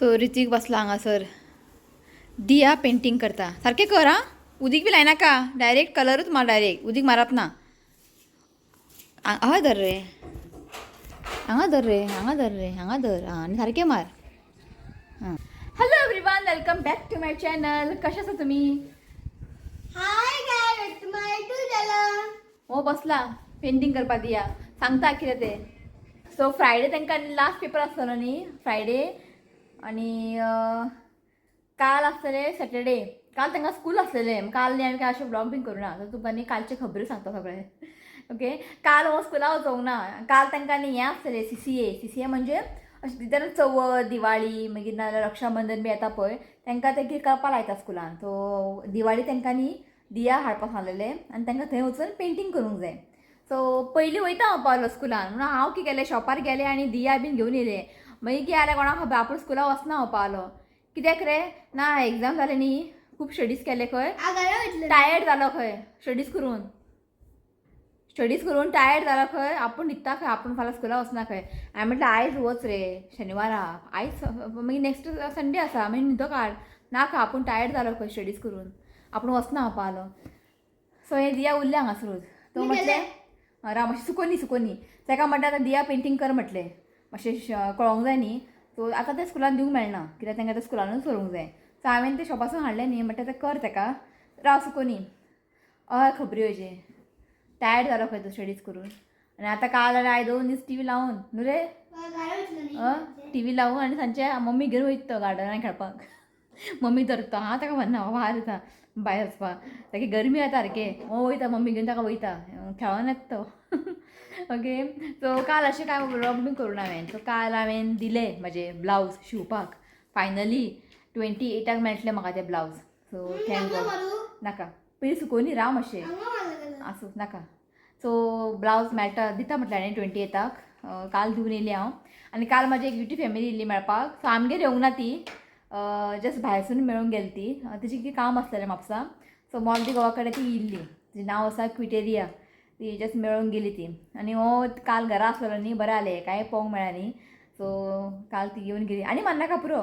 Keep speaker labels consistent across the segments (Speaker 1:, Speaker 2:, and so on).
Speaker 1: So Hrithik बसला हांगासर दिया painting करता सारकें कर आं उदीक बी लायनाका डायरेक्ट कलरूच मार डायरेक्ट उदीक मारप ना हांगा धर रे हांगा धर रे हांगा धर रे हांगा धर आं आनी सारकें मार हां hello everyone welcome back to my channel कशें आसा तुमी
Speaker 2: हाय गायस माय टू झाला
Speaker 1: हो बसला पेंटिंग करपा दिया सांगता कितें तें सो फ्रायडे तांकां लास्ट पेपर आसतलो न्ही फ्रायडे आनी काल आसतले सॅटर्डे काल तांकां स्कूल आसलेलें काल न्ही हांवें काय अशें ब्लॉग बीन करूना सो तुमकां न्ही कालचे खबरी सांगता सगळें ओके काल हांव स्कुला वचोंक ना काल तांकां न्ही हें आसतलें सी सी ए म्हणजे अशें भितर चवथ दिवाळी मागीर नाजाल्यार रक्षाबंधन बी येता पळय तांकां ते कितें करपा लायता स्कुलान सो दिवाळी तांकां न्ही दिया हाडपाक सांगलेलें आनी तांकां थंय वचून पेंटींग करूंक जाय सो पयलीं वयता हांव पावलो स्कुलान म्हणून हांव कितें केलें शॉपार गेलें आनी दिया बीन घेवन येलें मागीर कितें जालें कोणाक खबर आपूण स्कुला वचना हांव पावलो कित्याक रे ना एग्जाम जालें न्ही खूब स्टडीज केले खंय टायर्ड जालो खंय स्टडीज करून टायर्ड जालो खंय आपूण न्हिदता खंय आपूण फाल्यां स्कुला वचना खंय हांवें म्हटलें आयज वच रे शेनवाराक आयज मागीर नेक्स्ट संडे आसा मागीर न्हिदो काड ना खंय आपूण टायर्ड जालो खंय स्टडीज करून आपूण वचना हांव पावलो सो हें दिया उरलें हांगासरूच तो म्हटलें राव मातशें सुकोनी ताका म्हटलें आतां दिया पेंटींग कर म्हटलें मातशें कळोंक जाय न्ही सो आतां तें स्कुलान दिवंक मेळना कित्याक तांकां तें स्कुलानूच करूंक जाय सो हांवें तें शॉपासून हाडलें न्ही म्हटलें तें कर ताका राव सुकोनी हय खबरी हेजे टायर्ड जालो खंय तो स्टडीज करून आनी आतां काल जाल्यार आयज 2 दीस टीव्ही लावन न्हू रे टीव्ही लावून आनी सांजचे मम्मी घेवन वयता तो गार्डनान खेळपाक मम्मी धरता हांव ताका म्हणना भायर येता भायर वचपाक ताकी गरमी जाता सारकें हो वयता मम्मी घेवन ताका वयता खेळोन येता तो ओके सो काल अशें कांय व्लॉग बीन करूना हांवें सो काल हांवें दिलें म्हाजें ब्लावज शिवपाक फायनली 28 मेळटलें म्हाका तें ब्लावज सो थँक गॉड नाका पयलीं सुकोनी राव मातशें आसूं नाका सो ब्लावज मेळटा दिता म्हटलें हांवें 28 काल दिवन येयली हांव आनी काल म्हाजी एक ब्युटी फॅमिली येयल्ली मेळपाक सो आमगेर येवंक ना ती जस्ट भायरसून मेळूंक गेली ती तिची कितें काम आसलेलें म्हापसा सो मॉल दी गोवा कडेन ती येयल्ली तिचें नांव आसा क्विटेरिया ती जस्ट मेळूंक गेली ती आनी हो काल घरा आसलेलो न्ही बरें जालें कांय पळोवंक मेळ्ळा न्ही सो काल ती घेवन गेली आनी मारनाका पुरो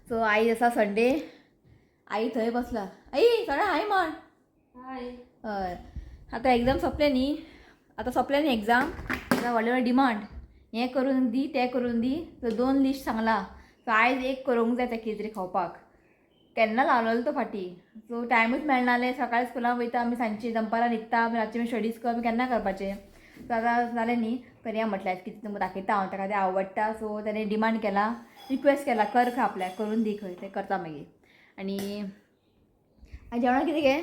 Speaker 1: सो आई आसा संडे आई थंय बसला आई सगळें हाय म्हण हय आतां एग्जाम सोंपलें न्ही आतां सोंपलें न्ही एग्जाम आतां व्हडले व्हडले डिमांड हें करून दी तें करून दी सो 2 लिस्ट सांगला सो आयज एक करूंक जाय तें कितें तरी खावपाक केन्ना लावलेलो तो फाटी सो टायमूच मेळनासलें सकाळीं स्कुलाक वयता आमी सांजची दनपारां न्हिदता रातचें मागीर स्टडीज कर केन्ना करपाचें सो आतां जालें न्ही करया म्हटल्यार कितें तुमकां दाखयता हांव ताका तें आवडटा सो ताणें डिमांड केला रिक्वेस्ट केला कर खंय आपल्याक करून दी खंय तें करता मागीर आनी आयज जेवणाक कितें गे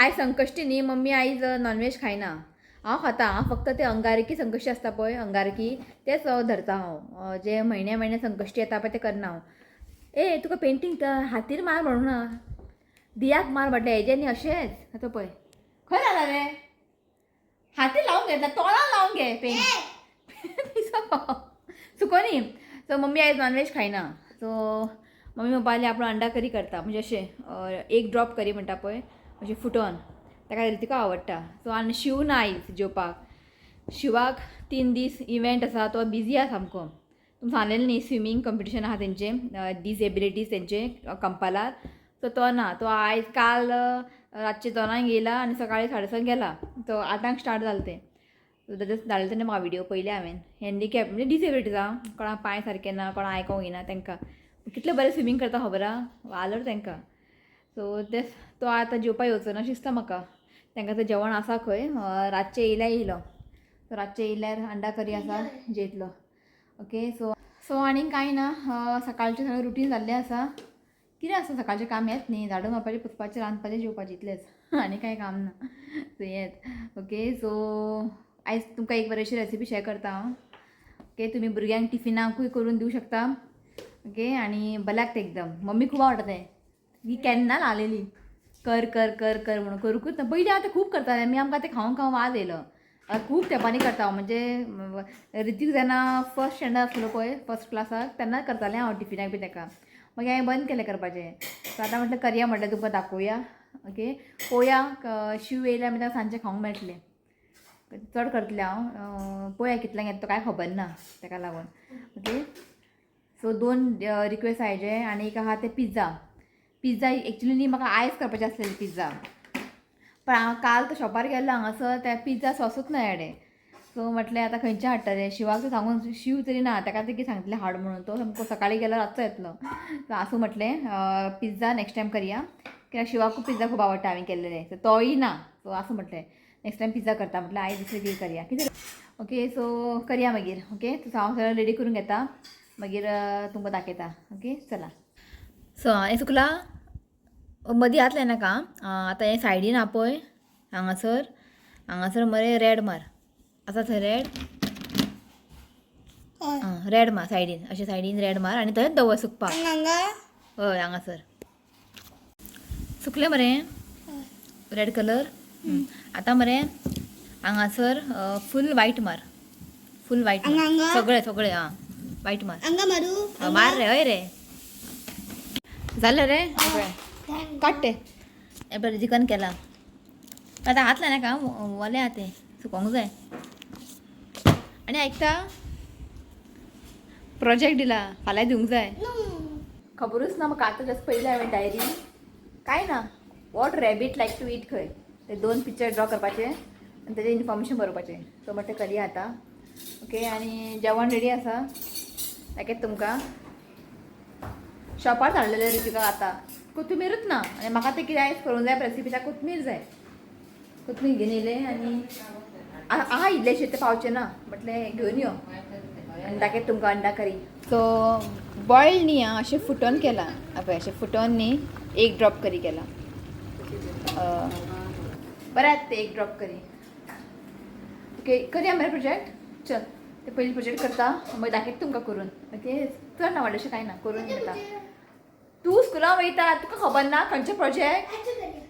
Speaker 1: आयज संकश्टी न्ही मम्मी आयज नॉनवेज खायना हांव खाता हांव फक्त तें अंगारकी संकश्टी आसता पळय अंगारकी तेंच धरता हांव जे म्हयने संकश्टी येता पळय तें करना हांव ए तुका पेंटींग तर हातीर मार म्हणूं ना दियाक मार म्हटलें हेजे न्ही अशेंच आतां पळय खंय जाला रे हातीर लावूंक घेतला तोंडां लावूंक घे पेंट सुकोनी सो मम्मी आयज नॉनवेज खायना सो मम्मी म्हणपाली आपूण अंडा करी करता म्हणजे अशें एक ड्रॉप करी म्हणटा पळय अशें फुटोन ताका रितीका आवडटा सो आनी शिव ना आयज जेवपाक शिवाक 3 दीस इवेंट आसा तो बिजी आसा सामको तुमकां सांगलेलें न्ही स्विमींग कॉम्पिटिशन आहा तेंचें डिसेबिलिटीज तेंचे कंपालार सो तो ना तो आयज काल रातचे 2 येयला आनी सकाळीं 6:30 गेला तो 8 स्टार्ट जालें तें जस्ट धाडलें तेन्ना म्हाका व्हिडियो पयले हांवें हँडिकॅप म्हणजे डिसेबिलिटीज आहा कोणाक पांय सारके ना कोणाक आयकोंक येना तांकां कितलें बरें स्विमींग करता खबर आहा वालोर तांकां सो ते तो आतां जेवपा येवचो ना दिसता म्हाका तांकां तें जेवण आसा खंय रातचें येयल्यार येयलो सो रातचें येयल्यार अंडा करी आसा जेयतलो ओके सो आनीक कांय ना सकाळचें सगळें रुटीन जाल्लें आसा कितें आसा सकाळचें काम हेंच न्ही झाडू मारपाचें पुसपाचें रांदपाचें जेवपाचें इतलेंच आनी कांय काम ना सो हेंच ओके सो आयज तुमकां एक बरेचशी रेसिपी शेअर करता हांव ओके तुमी भुरग्यांक टिफिनाकूय करून दिवं शकता ओके आनी बल्याक तें एकदम मम्मी खूब आवडटा तें ही केन्ना लावलेली कर कर कर कर म्हणून करूकूच ना पयलीं हांव तें खूब करतालें आमी आमकां तें खावून खावून वाज येयलो खूब तेंपानी करता हांव म्हणजे रितीक जेन्ना फर्स्ट स्टँडर्ड आसलो पळय फर्स्ट क्लासाक तेन्ना करतालें हांव टिफिनाक बी ताका मागीर हांवें बंद केलें करपाचें सो आतां म्हटलें करया म्हटलें तुमकां दाखोवया ओके पळोवया शिव येयल्यार मागीर ताका सांजचें खावंक मेळटलें चड करतलें हांव पळोवया कितल्यांक येता तो कांय खबर ना ताका लागून ओके सो 2 रिक्वेस्ट आयजे आनी एक आहा ते पिझ्झा एक्चुली न्ही म्हाका आयज करपाचें आसलेलें पिझ्झा, पण हांव काल तो शॉपार गेल्लो हांगासर त्या पिझ्झा सॉसूच ना एडे. सो म्हटलें आतां खंयचें हाडटलें, शिवाक तर सांगून शिव तरी ना, ताका तरी सांगतलें हाड म्हणून, तो सामको सकाळी गेल्यार रातचो येतलो. सो आसूं म्हटलें पिझ्झा नेक्स्ट टायम करया, कित्याक शिवाकूय पिझ्झा खूब आवडटा हांवें केल्लेले. सो तोय ना, सो आसूं म्हटलें नेक्स्ट टायम पिझ्झा करता म्हटलें, आयज दुसरें कितें करया कितें. ओके सो करया मागीर. ओके सो हांव सगळें रेडी करून घेता, मागीर तुमकां दाखयता. ओके चला. सो हें चुकलां मदीं आतलें नाका. आतां हें सायडीन आहा पळय हांगासर मरे रेड मार आसा थंय रेड मार सायडीन, अशें सायडीन रेड मार आनी थंयच दवर सुकपाक. हय हांगासर सुकलें मरे रेड कलर. आतां मरे हांगासर फूल वायट मार, फूल वायट सगळे सगळे वायट मार. मार रे, हय रे जालें रे. काट ते एपय चिकन केलां. आतां हातलें नाका, वलें आहा तें सुकोंक जाय. आनी आयकता प्रोजेक्ट दिला फाल्यां दिवंक जाय. खबरूच ना म्हाका. आतां जस्ट पयलें हांवें डायरी काय ना. वॉट रॅबीट लायक टू ईट खंय ते 2 पिक्चर ड्रॉ करपाचे आनी तेजें इन्फॉर्मेशन बरोवपाचें. सो म्हटलें करया आतां. ओके आनी जेवण रेडी आसा. दाखयता तुमकां. शॉपार धाडलेलें रितिका आतां कोथमीरूच ना आनी म्हाका तें कितें आयज करूंक जाय रेसिपी, त्या कोथमीर जाय. कोथमीर घेवन येयलें आनी आहा इल्लेशें तें पावचें ना, म्हटलें घेवन यो आनी दाखयता तुमकां अंडा करी. सो बॉयल्ड न्ही अशें फुटोन केलां. पळय अशें फुटोन न्ही 1 ड्रॉप करी केला. बरें तें 1 ड्रॉप करी. ओके करया मरे प्रोजेक्ट. चल ते पयलीं प्रोजेक्ट करता, मागीर दाखयता तुमकां करून. ओके चड ना व्हडलेशें कांय ना, करून घेता. तूं स्कुलाक वयता तुका खबर ना खंयचें प्रोजेक्ट.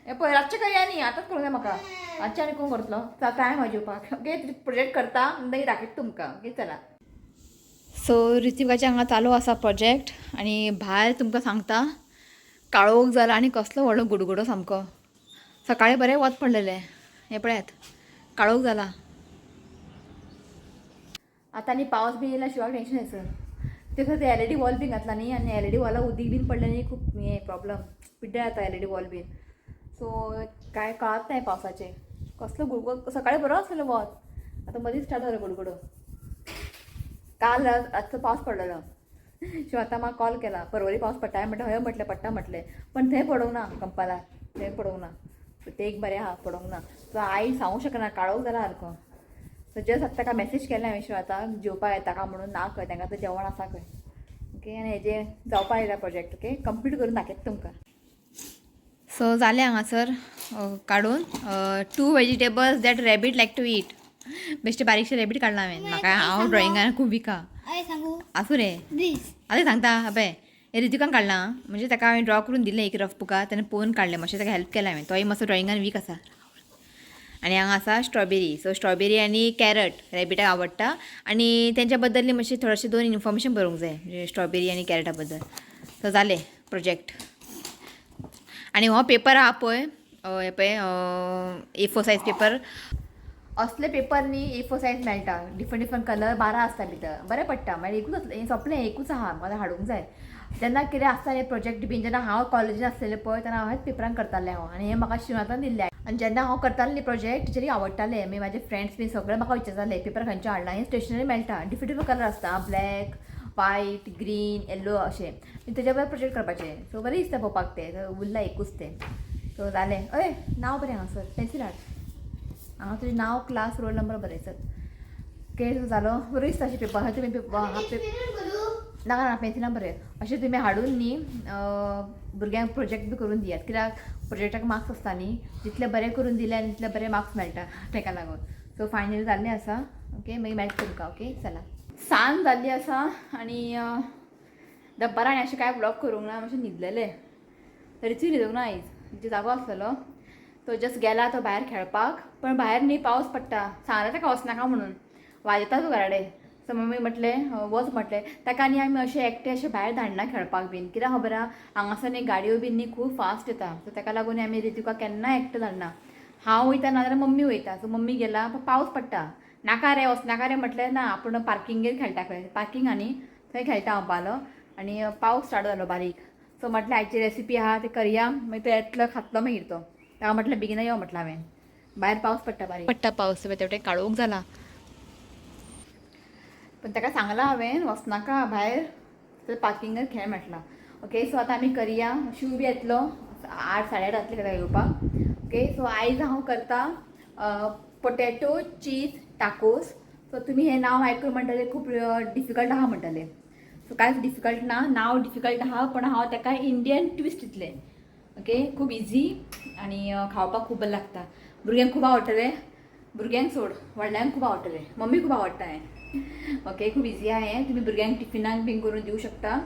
Speaker 1: हें पळय रातचें करया न्ही, आतांच करूंक जाय म्हाका. रातचें आनी कोण करतलो. टायम जेवपाक. ओके प्रोजेक्ट करता मागीर दाखयता तुमकां. ओके चला. सो रितिकाचें हांगा चालू आसा प्रोजेक्ट आनी भायर तुमकां सांगता काळोख जाला आनी कसलो व्हडलो गुडगुडो सामको. सकाळीं बरें वत पडलेलें. हें पळयात काळोख जाला. आतां आनी पावस बी येयला शिवाक टेंशन येसर. ते खंय ते LED वॉल बीन घातला न्ही आनी LED वॉलाक उदीक बीन पडलें न्ही खूब हें प्रॉब्लम पिड्ड्यार जाता LED वॉल बीन. सो कांय कळत नाही पावसाचें. कसलो गुडगुडो सकाळीं बरो आसलेलो वत, आतां मदींच स्टार्ट जालो गुडगुडो. काल रातचो पावस पडलेलो. सो आतां म्हाका कॉल केला परवरी पावस पडटा. हांवें म्हटलें हय म्हटलें पडटा म्हटलें, पण थंय पडोंक ना कंपालार. थंय पडोंक ना. सो तें एक बरें आहा पडोंक ना. सो आई सांगूंक शकना काळोख जाला सारको. सो जस्ट आतां ताका मॅसेज केलें हांवें शिव आतां जेवपाक येता काय म्हणून. ना खंय तांकां आतां जेवण आसा खंय. ओके आनी हेजें जावपा येयला प्रोजेक्ट. ओके कंप्लीट करून दाखयता तुमकां. सो जालें हांगासर काडून 2 vegetables that rabbit like to eat. बेश्टे बारीकशे रॅबीट काडला हांवें. म्हाका हांव ड्रॉइंगान खूब विका. आसूं रे आतां सांगता पळय. हे रितिकान काडलां म्हणजे ताका हांवें ड्रॉ करून दिलें एक रफ बुकां ताणें पळोवन काडलें. मातशें ताका हेल्प केलें हांवें. तोय मातसो ड्रॉइंगान वीक आसा. आनी हांगा आसा स्ट्रॉबेरी. सो स्ट्रॉबेरी आनी कॅरट रॅबिटाक आवडटा आनी तेंच्या बद्दल मातशें थोडेशें 2 इन्फॉर्मेशन बरोवंक जाय म्हणजे स्ट्रॉबेरी आनी कॅरटा बद्दल. सो जालें प्रोजेक्ट. आनी हो पेपर आहा पळय हें पळय A4 सायज पेपर. असले पेपर न्ही A4 सायज मेळटा. डिफरंट कलर 12 आसता भितर. बरें पडटा. मागीर एकूच हें सोंपलें एकूच आहा म्हाका हाडूंक जाय. जेन्ना कितें आसतालें प्रोजेक्ट बीन जेन्ना हांव कॉलेजीन आसलेलें पळय तेन्ना हांव हेच पेपरान करतालें हांव. आनी हें म्हाका शिवातान दिल्लें. आनी जेन्ना हांव करतालें न्ही प्रोजेक्ट टिचरी आवडटालें. मागीर म्हाजे फ्रेंड्स बीन सगळे म्हाका विचारताले पेपर खंयचे हाडला. हें स्टेशनरी मेळटा डिफरंट कलर आसता ब्लॅक व्हायट ग्रीन येलो अशें. तेज्या बद्दल प्रोजेक्ट करपाचें. सो बरें दिसता पळोवपाक तें. उरलां एकूच तें. सो जालें. अय नांव बरें हांगासर पेन्सील हाड. हांगा तुजें नांव क्लास रोल नंबर बरयसर. ओके जालो. बरो दिसता अशें पेपर. हय तुमी नाका ना पेन्सिलान बरय. अशें तुमी हाडून न्ही भुरग्यांक प्रोजेक्ट बी करून दियात. कित्याक प्रोजेक्टाक मार्क्स आसता न्ही. जितलें बरें करून दिलें आनी तितले बरें मार्क्स मेळटा ताका लागून. सो फायनल जाल्लें आसा. ओके मागीर मेळटा तुमकां. ओके चला. सांज जाल्ली आसा आनी दनपारां आनी अशें कांय ब्लॉग करूंक ना. मातशें न्हिदलेलें. तरीचूय न्हिदूंक ना आयज. म्हणजे जागो आसलेलो तो जस्ट गेला तो भायर खेळपाक. पण भायर न्ही पावस पडटा. सांगलें ताका वचनाका म्हणून वाजयता तूं घराडे. सो मम्मी म्हटलें वच म्हटलें. ताका न्ही आमी अशें एकटें अशें भायर धाडना खेळपाक बीन. कित्याक खबर आहा हांगासर न्ही गाडयो बीन न्ही खूब फास्ट येता. सो ताका लागून आमी रितुकाक केन्ना एकटें धाडना. हांव वयता नाजाल्यार मम्मी वयता. सो मम्मी गेला पावस पडटा. नाका रे वचनाका रे म्हटलें ना आपूण पार्किंगेर खेळटा खंय पार्किंग आहा न्ही थंय खेळटा हांव पालो. आणि पावस स्टार्ट जालो बारीक. सो म्हटलं आयची रेसिपी आहा ते करया, मागीर तेतलो खातलो मागीर तो. तेव्हा म्हटलं बेगिना यो म्हटलं हांवें. भायर पावस पडटा बारीक पडटा पावस तेवटें काळोख जाला. पण ताका सांगलां हांवें वचनाका भायर, तर पार्किंगार खेळ म्हटलां. ओके सो आतां आमी करया. शिव बी येतलो 8 साडे 8 जातले तेका येवपाक. ओके सो आयज हांव करता पोटॅटो चीज टाकोस. सो तुमी हें नांव आयकून म्हणटले खूब डिफिकल्ट आहा म्हणटले. सो कांयच डिफिकल्ट ना, नांव डिफिकल्ट आहा पण हांव ताका इंडियन ट्विस्ट दितलें. ओके खूब इजी आनी खावपाक खूब बरें लागता. भुरग्यांक खूब आवडटलें. भुरग्यांक सोड व्हडल्यांक खूब आवडटलें, मम्मी खूब आवडटा हें. ओके खूब इजी आहा हें, तुमी भुरग्यांक टिफिनाक बीन करून दिवं शकता.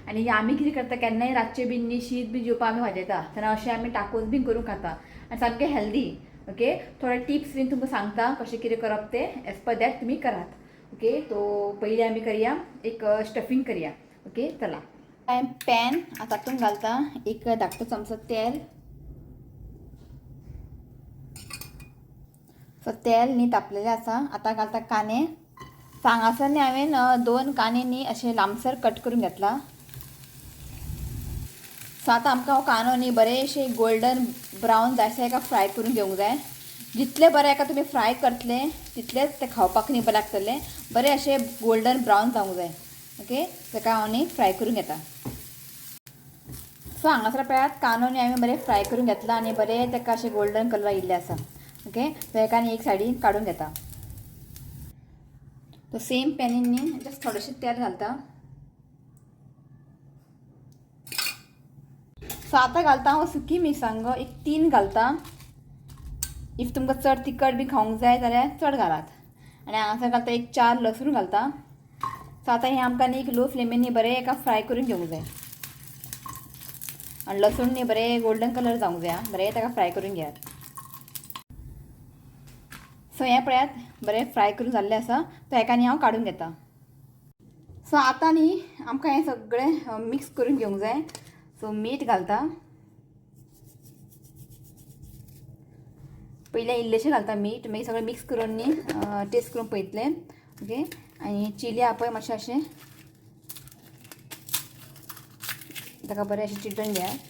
Speaker 1: आनी आमी कितें करता केन्नाय रातचें बीन न्ही शीत बी जेवपाक आमी वाजयता तेन्ना अशें आमी टाकोस बीन करून खाता आनी सामकें हेल्दी. ओके थोडे टिप्स बीन तुमकां सांगता कशें कितें करप तें एज पर दॅट तुमी करात. ओके तो पयलीं आमी करया एक स्टफींग करया. ओके चला. पॅन तातूंत घालता एक धाकटो चमचो तेल. सो तेल न्ही तापलेलें आसा. आतां घालता कांदे. हांगासर न्ही हांवें 2 कांदे न्ही अशे लांबसर कट करून घेतला. सो आतां आमकां हो कांदो न्ही बरेशे गोल्डन ब्रावन जायसर एका फ्राय करून घेवंक जाय. जितले बरें एका तुमी फ्राय करतले तितलेच ते खावपाक न्ही बरें लागतले. बरें अशे गोल्डन ब्रावन जावंक जाय. ओके ताका हांव न्ही फ्राय करून घेता. सो हांगासर पळयात कांदो न्ही हांवें बरें फ्राय करून घेतला आनी बरें ताका अशें गोल्डन कलर आयिल्ले आसा. ओके सो एका आनी एक सायडीन काडून घेता. तो सेम पॅनीन न्ही जस्ट थोडेशें तेल घालता. सो आतां घालता हांव सुकी मिरसांगो एक 3 घालता. इफ तुमकां चड तिखट बी खावंक जाय जाल्यार चड घालात. आनी हांगासर घालता एक 4 लसूण घालता. सो आतां हें आमकां न्ही एक लो फ्लेमीन न्ही बरें एका फ्राय करून घेवंक जाय. आनी लसूण न्ही बरें गोल्डन कलर जावंक जाय. बरें ताका फ्राय करून घेयात. सो हें पळयात बरें फ्राय करून जाल्लें आसा. तो हेका न्ही हांव काडून घेता. सो आतां न्ही आमकां हें सगळें मिक्स करून घेवंक जाय. सो मीठ घालता. पयलें इल्लेशें घालता मीठ मागीर सगळें मिक्स करून न्ही टेस्ट करून पळयतलें. ओके आनी चिली आहा पळय मातशें अशें ताका बरें अशें चिड्डून घेयात.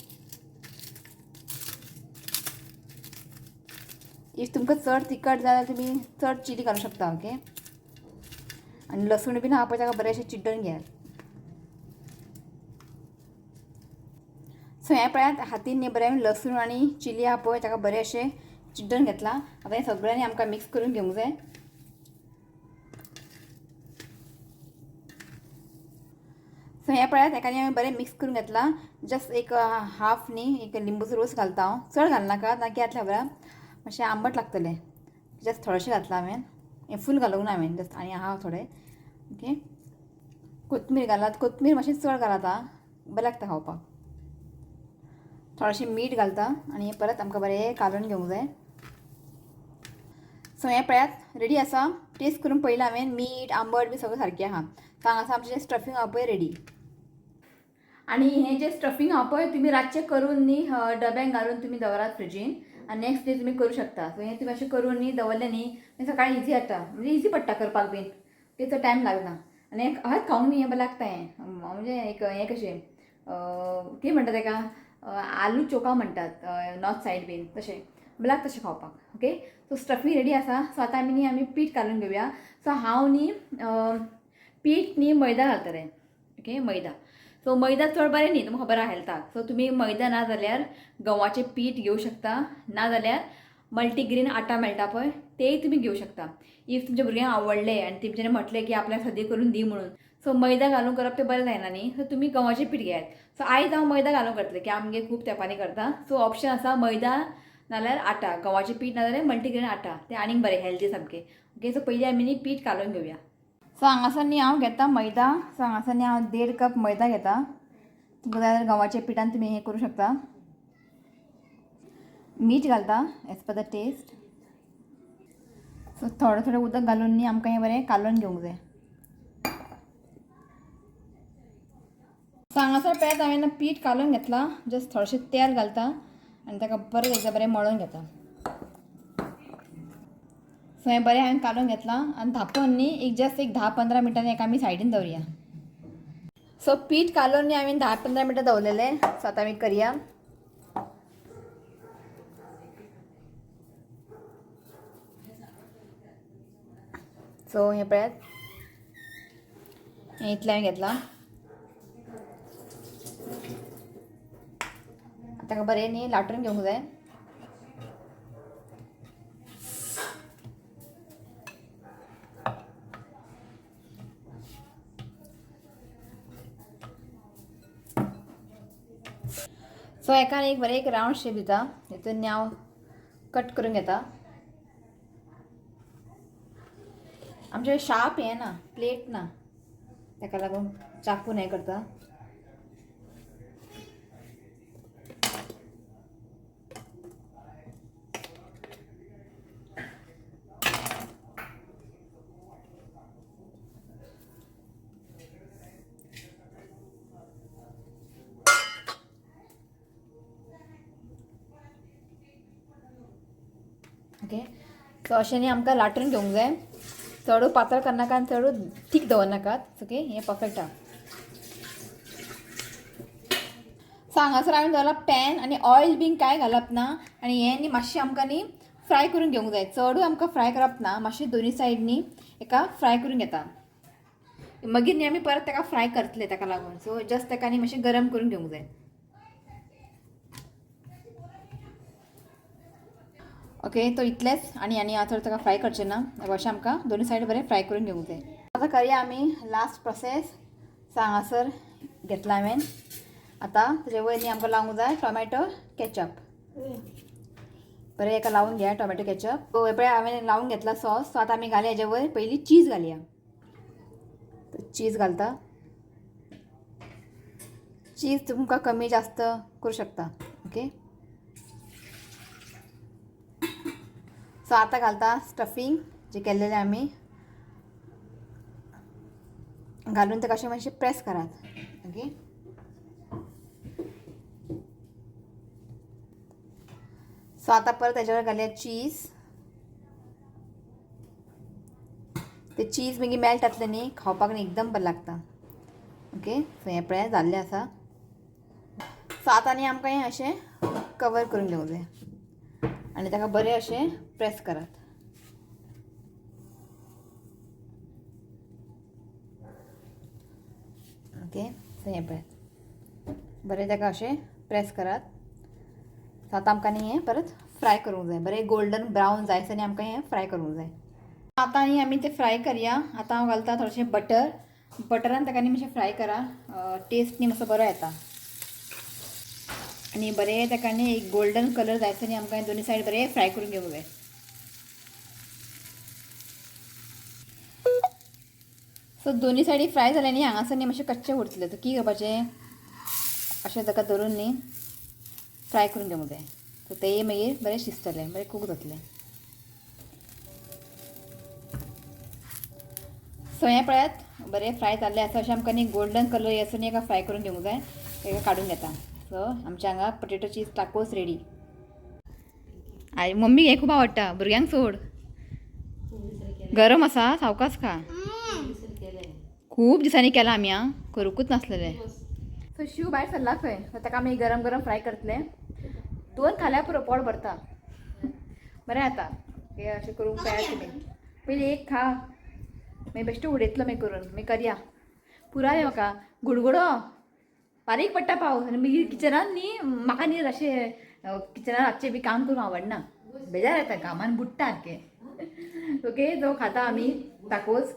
Speaker 1: इफ तुमकां चड तिखट जाल्यार तुमी चड चिली घालूंक शकता. ओके आनी लसूण बीन आहा पळय ताका बरें अशें चिड्डून घेयात. सो हें पळयात हातीन न्ही बरें लसूण आनी चिली आहा पळय ताका बरें अशें चिड्डून घेतलां. आतां हें सगळ्यांनी आमकां मिक्स करून घेवंक जाय. सो हें पळयात हेका न्ही हांवें बरें मिक्स करून घेतलां. जस्ट एक हाफ न्ही एक लिंबूचो रोस घालता हांव. चड घालनाका ना कितें खबर मातशें आंबट लागतलें. जस्ट थोडेशें घातलां हांवें. हें फूल घालूंक ना हांवें जस्ट आनी आहा थोडें. ओके कोथमीर घालात. कोथमीर मातशें चड घालात आं बरें लागता खावपाक. थोडेशें मीठ घालता आनी हें परत आमकां बरें कालून घेवंक जाय. सो हें पळयात रेडी आसा. टेस्ट करून पळयलां हांवें मीठ आंबट बी सगळें सारकें आहा. सो हांगासर आमचें जें स्टफींग आहा पळय रेडी. आनी हें जें स्टफींग आहा पळय तुमी रातचें करून न्ही डब्यांक घालून तुमी दवरात फ्रिजीन आनी नेक्स्ट डे तुमी करूं शकता. सो हें तुमी अशें करून न्ही दवरलें न्ही सकाळीं इजी जाता. म्हणजे इजी पडटा करपाक बीन. तेचो टायम लागना आनी हय खावंक न्ही हें बरें लागता. हें म्हणजे एक हें कशें कितें म्हणटा ताका आलू चोका म्हणटात नॉर्थ सायड बीन तशें बरें लागता तशें खावपाक. ओके सो स्टफींग रेडी आसा. सो आतां आमी पीठ घालून घेवया. सो हांव न्ही पीठ न्ही मैदा घालतलें. ओके मैदा. सो मैदा चड बरें न्ही तुमकां खबर आहा हेल्थाक. सो तुमी मैदा ना जाल्यार गंवाचें पीठ घेवं शकता. नाजाल्यार मल्टीग्रेन आटा मेळटा पळय तेय तुमी घेवं शकता. इफ तुमच्या भुरग्यांक आवडलें आनी तेंच्यांनी म्हटलें की आपल्याक सद्या करून दी म्हणून सो मैदा घालून करप तें बरें जायना न्ही. सो तुमी गंवाचें पीठ घेयात. सो आयज हांव मैदा घालून करतलें की आमगे खूब तेंपानी करता. सो ऑप्शन आसा मैदा नाल्यार आटा. गंवाचें पीठ नाजाल्यार मल्टीग्रेन आटा तें आनीक बरें हेल्दी सामकें. ओके सो पयलीं आमी न्ही पीठ घालून घेवया. सो हांगासर न्ही हांव घेता मैदा. सो हांगासर न्ही हांव 1.5 कप मैदा घेता. तुमकां जाय जाल्यार गंवाच्या पिठान तुमी हें करूं शकता. मीठ घालता as per the taste. So थोडें थोडें उदक घालून न्ही आमकां हें बरें कालोवन घेवंक जाय. सो हांगासर पळयात हांवें पीठ कालोवन घेतलां. जस्ट थोडेशें तेल घालता आनी ताका बरें मळून घेता. सो हें बरें हांवें कालोवन घेतलां आनी धांपून न्ही एक जस्ट एक 10-15 मिनटांनी हेका आमी सायडीन दवरया. सो पीठ कालून आम्ही 10-15 मिनटं दवलेले. सो आता आम्ही करूया. सो हे पळयात इतले हांवें घेतला. आता बरें न्ही लाटून घेवंक जाय. सो एकान एक बरें एक रावंड शेप दिता. हितून हांव कट करून घेता. आमचे शार्प हें ना, प्लेट ना, ताका लागून चाकून हें करता. ओके. सो अशें न्ही आमकां लाटून घेवंक जाय. चड पातळ करनाका आनी चड थीक दवरनाकात. ओके, हें परफेक्ट आहा. सो हांगासर हांवें दवरला पॅन आनी ऑयल बीन कांय घालप ना. आनी हें न्ही मातशें आमकां न्ही फ्राय करून घेवंक जाय. चडूय आमकां फ्राय करप ना, मातशें दोनी सायड न्ही एका फ्राय करून घेता. मागीर न्ही आमी परत ताका फ्राय करतले ताका लागून. सो जस्ट ताका न्ही मातशें गरम करून घेवंक जाय. ओके, तो इतलेंच. आनी हांव चड ताका फ्राय करचें ना. अशें आमकां दोनी सायड बरें फ्राय करून घेवंक जाय. आतां करूया आमी लास्ट प्रोसेस. सो हांगासर घेतला हांवें. आतां तेजे वयर न्ही आमकां लावंक जाय टोमॅटो केचप. बरें एका लावून घ्या टोमॅटो केचप. सो हे पळय हांवें लावून घेतला सॉस. सो आतां आमी घालया हेजे वयर पयलीं चीज घालया. चीज घालता. चीज तुमकां कमी जास्त करूं शकता. ओके. सो आतां घालता स्टफींग जे केल्लेले आमी. घालून ताका अशें मातशें प्रेस करात. ओके. सो आतां परत तेजे वयर घालया चीज. ते चीज मागीर मेल्ट जातलें न्ही खावपाक न्ही एकदम बरें लागता. ओके. सो हें पळय जाल्लें आसा. सो आतां न्ही आमकां हें अशें कवर करून घेवंक जाय आनी ताका बरें अशें प्रेस करात. ओके. सो हें पळय बरें ताका अशें प्रेस करात. सो आतां आमकां न्ही हें परत फ्राय करूंक जाय. बरें गोल्डन ब्रावन जायसर न्ही आमकां हें फ्राय करूंक जाय. आतां न्ही आमी तें फ्राय करया. आतां हांव घालता थोडेंशें बटर. बटरान ताका न्ही मातशें फ्राय करा. टेस्ट न्ही मातसो बरो येता. आनी बरें ताका न्ही एक गोल्डन कलर जायसर न्ही आमकां दोनी सायड बरें फ्राय करून घेवंक जाय. सो दोनी सायडी फ्राय जाले न्ही हांगासर न्ही मातशें कच्चें उरतलें. तर कितें करपाचें अशें ताका धरून न्ही फ्राय करून घेवंक जाय. सो तें मागीर बरें शिजतलें, बरें कूक जातलें. सो हें पळयात बरें फ्राय जाल्लें आसा. अशें आमकां न्ही गोल्डन कलर येसर न्ही एका फ्राय करून घेवंक जाय. ताका काडून घेता. सो आमचे हांगा potato cheese tacos ready. I मम्मीक हें खूब आवडटा. भुरग्यांक सोड. गरम आसा सावकास खा. खूब दिसांनी केलां आमी हां, करूंकूच नासलेलें. सो शिव भायर सरला खंय. सो ताका आमी गरम गरम फ्राय करतले. 2 खाल्यार पुरो पोट भरता. बरें जाता हें अशें करूंक तयार केलें. पयलीं एक खा मागीर बेश्टो उडयतलो मागीर करून. मागीर करया. पुराय म्हाका गुडगुडो बारीक पडटा पावस. आनी मागीर किचनान न्ही म्हाका न्ही अशें किचनान रातचें बी काम करूंक आवडना. बेजार येता घामान बुडटा सारकें. ओके. जो खाता आमी टाकोस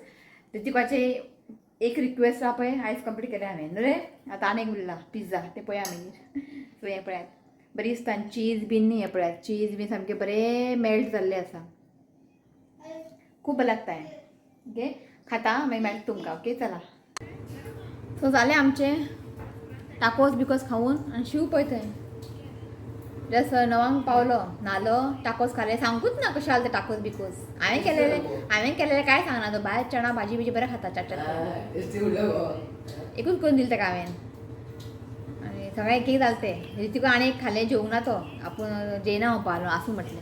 Speaker 1: तितूपाचें एक रिक्वेस्ट आहा पळय आयज कंप्लीट केलें हांवें न्हू रे. आतां आनी एक उरला पिझ्झा. तें पळया मागीर. सो हें पळयात बरी दिसता. आनी चीज बीन न्ही हें पळयात चीज बीन सामकें बरें मेल्ट जाल्लें आसा. खूब बरें लागता हें. ओके. खाता मागीर मेळटा तुमकां. ओके. चला. सो जालें आमचें टाकोस बिकोस खाऊन. आनी शिव पळय थंय जस्ट 9 पावलो नालो टाकोस खाले. सांगूच ना कशें जालें तें टाकोस बिकोस. हांवें केलेलें कांय सांगना. तो भायर चणा भाजी बिजी बरें खाता. चाट एकूच करून दिलें ताका हांवें. आनी सगळें एक जालें तें. रितीक आनी एक खालें जेवंक ना तो. आपूण जेयना हांव पावलो आसूं म्हटलें.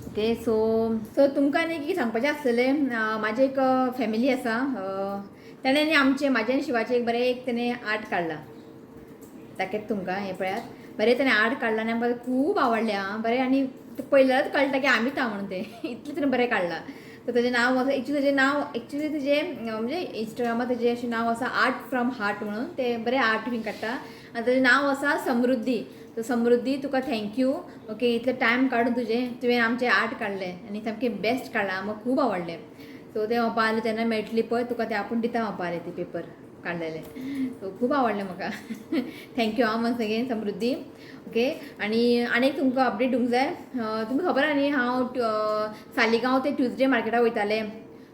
Speaker 1: ओके. सो तुमकां न्ही कितें सांगपाचें आसतलें. म्हाजें एक फॅमिली आसा. ताणें न्ही आमचे म्हाजे आनी शिवाचे एक बरें एक तेणें आर्ट काडला दाखयता तुमकां हे पळयात बरें तेणें आर्ट काडला आनी आमकां खूब आवडलें आं बरें आनी पयल्याच कळटा की आमीच आहा म्हणून तें इतलें तेणें बरें काडलां सो तेजें नांव आसा एक्चुली तेजें नांव एक्चुली तेजें म्हणजे इंस्टाग्रामार तेजें अशें नांव आसा आर्ट फ्रॉम हार्ट म्हणून तें बरें आर्ट बीन काडटा आनी तेजें नांव आसा समृद्धी सो समृद्धी तुका थँक्यू ओके इतलें टायम काडून तुवें आमचें आर्ट काडलें आनी सामकें बेस्ट काडलां म्हाका खूब आवडलें सो तें ओपालें तेन्ना मेळटली पळय तुका तें आपूण दिता ओपालें ती पेपर काडलेलें सो खूब आवडलें म्हाका थँक्यू आं वन्स अगेन समृद्धी ओके आनी एक तुमकां अपडेट दिवंक जाय तुमकां खबर आहा न्ही हांव सालिगांव ते ट्युजडे मार्केटाक वयतालें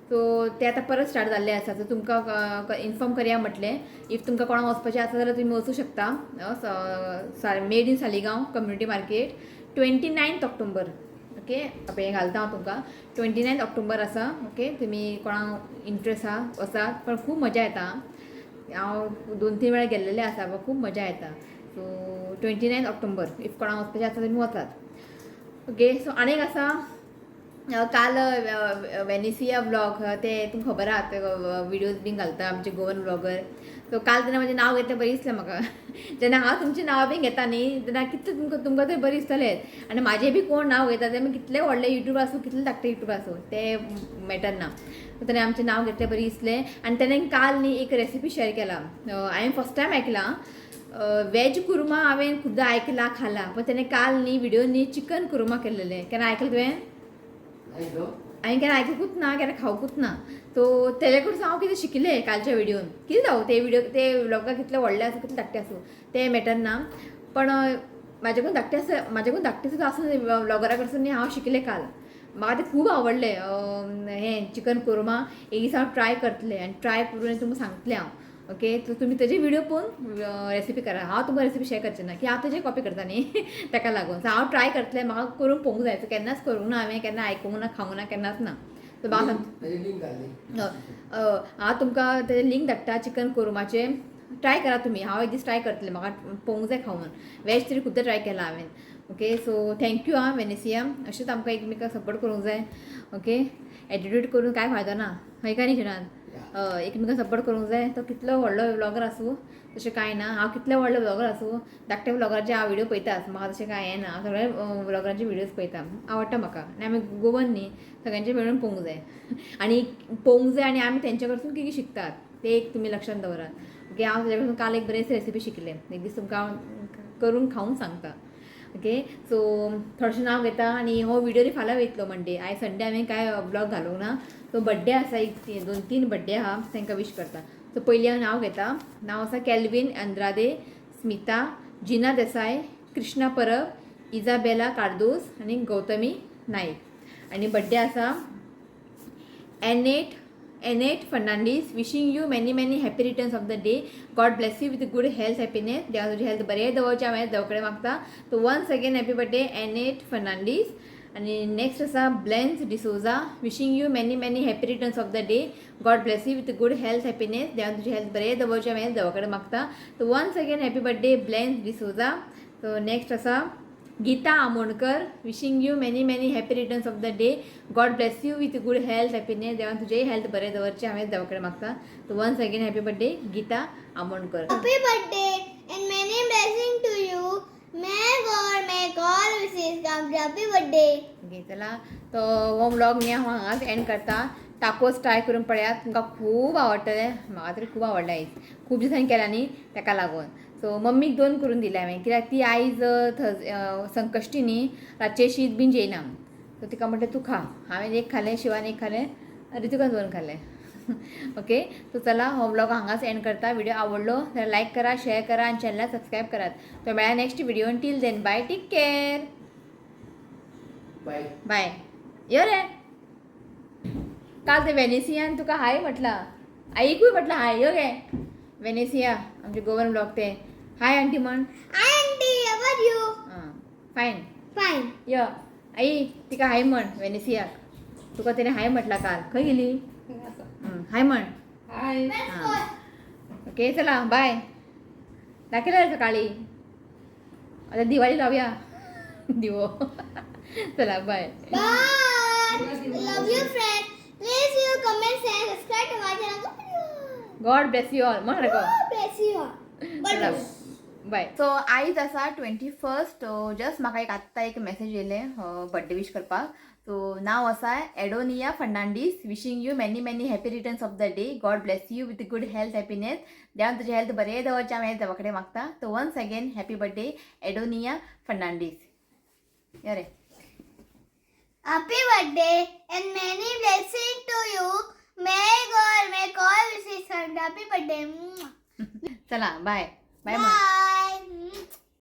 Speaker 1: सो तें आतां परत स्टार्ट जाल्लें आसा सो तुमकां इन्फॉर्म करया म्हटलें इफ तुमकां कोणाक वचपाचें आसा जाल्यार तुमी वचूं शकता made in Saligao community market 29 October okay हें घालता हांव तुमकां 29 ऑक्टोबर आसा ओके तुमी कोणाक इंट्रस्ट आहा वचात पण खूब मजा येता हांव 2-3 वेळा गेल्लेलें आसा पण खूब मजा येता सो 29 ऑक्टोबर इफ कोणाक वचपाचें आसा तुमी वचात ओके सो आनीक आसा काल वेनेसिया व्लॉग ते तुमकां खबर आहा विडियोज बीन घालता आमचे गोवन व्लॉगर सो काल तेन्ना म्हजें नांव घेतलें बरें दिसलें म्हाका जेन्ना हांव तुमचें नांव बीन घेता न्ही तेन्ना कितलें तुमकां थंय बरें दिसतलें आनी म्हाजें बी कोण नांव घेता तें कितलें व्हडलें युट्यूब आसूं कितलें धाकटें युट्यूब आसूं तें मॅटर ना सो तेणें आमचें नांव घेतलें बरें दिसलें आनी तेणें काल न्ही एक रेसिपी शेअर केला हांवें फर्स्ट टायम आयकलां वेज कुर्मा हांवें खुद्दां आयकलां खालां पण तेणें काल न्ही व्हिडियोनी चिकन कुर्मा केल्लेलें केन्ना आयकलां तुवें हांवें केन्ना आयकूंकूच ना केन्ना खावंकूच ना सो तेजे कडसून हांव कितें शिकलें कालच्या व्हिडियोन कितें जावं ते व्लॉगाक कितले व्हडले आसूं कितले धाकटे आसूं तें मॅटर ना पण म्हाजेकून धाकटे सुद्दां आसूं व्लॉगरा कडसून न्ही हांव शिकलें काल म्हाका तें खूब आवडलें हें चिकन कुर्मा एक दीस हांव ट्राय करतलें आनी ट्राय करून तुमकां सांगतलें हांव ओके सो तुमी तेजे व्हिडियो पळोवन रेसिपी करा हांव तुमकां रेसिपी शेअर करचें ना की हांव तेजे कॉपी करता न्ही ताका लागून सो हांव ट्राय करतलें म्हाका करून पळोवंक जाय सो केन्नाच करूंक ना हांवें केन्ना आयकूंक ना खावंक ना केन्नाच ना सो म्हाका हांव तुमकां तेजें लिंक धाडटा चिकन कुर्माचें ट्राय करा तुमी हांव एक दीस ट्राय करतलें म्हाका पळोवंक जाय खावून वेज तरी खुद्द ट्राय केला हांवें ओके सो थँक्यू आं वेनेसिया अशेंच आमकां एकमेकाक सपोर्ट करूंक जाय ओके एटिट्यूड करून कांय फायदो ना हय का न्ही जिणान एकमेकाक सपोर्ट करूंक जाय तो कितलो व्हडलो व्लॉगर आसूं तशें कांय ना हांव कितले व्हडले व्लॉगर आसूं धाकटे व्लॉगराचे हांव व्हिडियो पळयताच म्हाका तशें कांय हें ना हांव सगळे व्लॉगरांचे व्हिडियोज पळयता आवडटा म्हाका आनी आमी गोवन न्ही सगळ्यांचे मेळून पळोवंक जाय आनी पळोवंक जाय आनी आमी तेंचे कडसून कितें शिकतात तें एक तुमी लक्षांत दवरात ओके हांव तेजे कडसून काल एक बरेच रेसिपी शिकलें एक दीस तुमकां हांव करून खावूंक सांगता ओके सो थोडेशें नांव घेता आनी हो व्हिडियो फाल्यां वयतलो मंडे आयज संडे हांवें कांय ब्लॉग घालूंक ना सो बड्डे आसा एक 2-3 बड्डे आहा तांकां विश करता सो पयलीं हांव नांव घेता नांव आसा कॅल्विन अंद्रादे स्मिता जिना देसाय कृष्णा परब इजाबेला कार्दोस आनी गौतमी नाईक आनी बड्डे आसा Annette Fernandes wishing you many happy returns of the day God bless you with good health happiness देवा तुजी हेल्थ बरें दवरचें हांवें देवा कडेन मागता so once again happy birthday Annette Fernandes आनी नेक्स्ट आसा Blens D'Souza wishing you many happy returns of the day God bless you with good health happiness देवा तुजी हेल्थ बरें दवरचें हांवें देवा कडेन मागता so once again happy birthday Blaines D'Souza so next आसा Geeta Amonkar wishing you many happy returns of the day God bless you with good health happiness देवान तुजेंय हेल्थ बरें दवरचें हांवें देवा कडेन मागता so once again happy birthday Geeta Amonkar
Speaker 2: Happy birthday and many blessings to you. May God make all wishes come true. Happy birthday.
Speaker 1: Okay चला तो हो व्लॉग न्ही हांव हांगाच एंड करता टाकोस ट्राय करून पळयात तुमकां खूब आवडटलें म्हाका तरी खूब आवडलें आयज खूब दिसांनी केला न्ही ताका लागून सो मम्मीक 2 करून दिले हांवें कित्याक ती आयज संकश्टी न्ही रातचें शीत बीन जेयना सो तिका म्हणलें तूं खा हांवें एक खालें शिवान एक खालें रितुकान 2 खालें ओके सो चला हो व्लॉग हांगाच एंड करता व्हिडिओ आवडलो जाल्यार लायक करा शेअर करा आनी चॅनलाक सबस्क्रायब करात तो मेळ्या नेक्स्ट व्हिडिओन till then bye take care bye यो रे काल ते वेनेसियान तुका हाय म्हटला आईकूय म्हटलं हाय यो गे वेनेसिया आमचे गोवन ब्लॉग ते हाय आंटी म्हण
Speaker 2: Hi auntie, how are you?
Speaker 1: हां फायन
Speaker 2: Fine.
Speaker 1: यो आई तिका हाय म्हण वेनेसियाक तुका तेणे हाय म्हटला काल खंय गेली हाय म्हण
Speaker 3: हाय
Speaker 1: हां ओके चला बाय दाखयला रे सकाळी आता दिवाळी लावया दिवो चला bye
Speaker 2: Bye. Love you friends. Please you comment, share, subscribe to my channel.
Speaker 1: God bless you all म्हण रे
Speaker 2: Bless you.
Speaker 1: चला बाय. सो आयज आसा 21st. जस्ट म्हाका एक आत्तां एक मेसेज येयलें बर्थडे विश करपाक. सो नांव आसा Adonia Fernandes. Wishing you many many happy returns of the day. God bless you with good health happiness. देवान तुजें हेल्थ बरें दवरचें हांव हें देवा कडेन मागता. So once again happy birthday Adonia Fernandes. या रे
Speaker 2: Happy birthday and many blessings to you. May God make all wishes come. Happy birthday.
Speaker 1: चला बाय बाय.
Speaker 2: Bye.